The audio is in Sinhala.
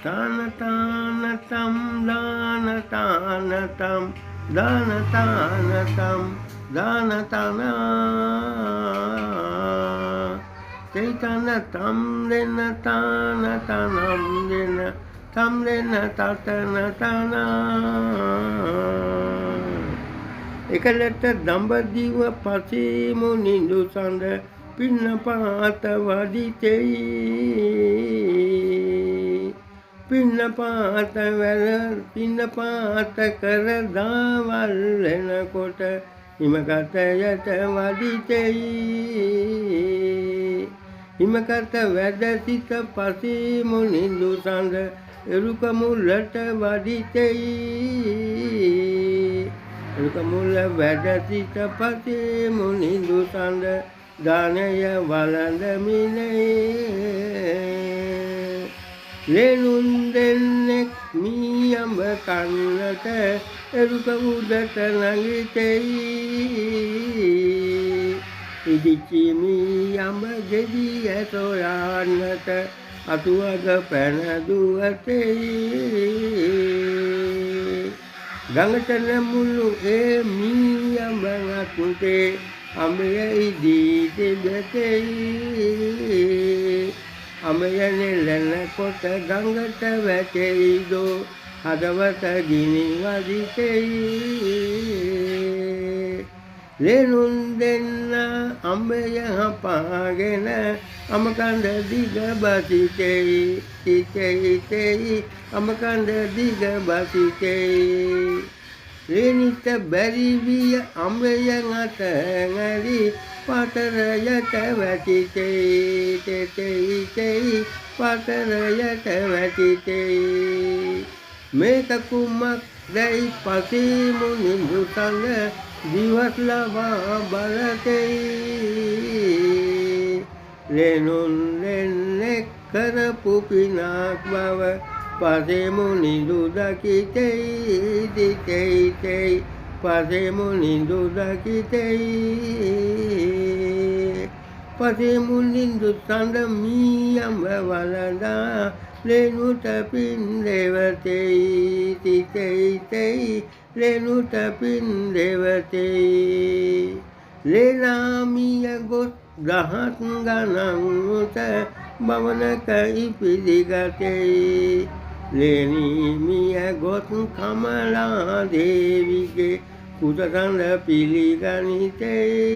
Tana tana tam dana tana tam dana tana tam dana tana Chaitana tam dena tana tanam dena tam dena tatana tana එකලට දඹදිව පසීමු නිඳු සඳ පින්නපාත වදිතෙයි පින්නපාත කර දාවල් වෙනකොට හිමකතයට වදිතෙයි හිමකත වැඩ සිට පසීමු නිඳු සඳ එරුක මුල්ලට වදිතෙයි එරුකමුල්ල වැඩ සිට පසීමු නිඳු සඳ දානය වළඳමිනේ ලෙනුන් දෙන්නෙක් මී අඹ කන්නට එරුක උඩට නැගිටෙයි ඉදිච්චි මී අඹ ගෙඩිය සොයන්නට අතුවග පැන දුවතෙයි ගඟට නැමුණු ඒ මී අඹ අතුතේ අඹය ඉදී තිබෙතෙයි අඹය නෙලනකොට ගඟට වැටෙයිදෝ හදවත ගිනි වදිතෙයි ලෙනුන් දෙන්න අඹය හපාගෙන අමකන්ද දිග බසිතෙයි තිතෙයි අමකන්ද දිග බසිතෙයි ලෙනිත බැරි විය අඹය අතැඟරි පතරයට වැටිතෙයි තෙතෙයි පතරයට වැටිතෙයි මේක කුමක් දැයි පසීමු නිඳු සඳ දිවස් ලබා බලතෙයි ලෙනුන් දෙන්නෙක් කරපු පිනක් බව පසීමු නිඳු දකිතෙයි දිතෙයි පසීමු නිඳු දකිතෙයි පසීමු නිඳු සඳ මී අඹ වළඳා ලෙනුට පින් දෙවතෙයි තිතෙයි ලෙනුට පින් දෙවතෙයි ලෙනාමිය ගොස් දහස් ගණන් උත බවනක ඉපිදිගතෙයි ලෙනීමිය ගොස් කමලා දේවිගේ කුසකඳ පිළිගනිතෙයි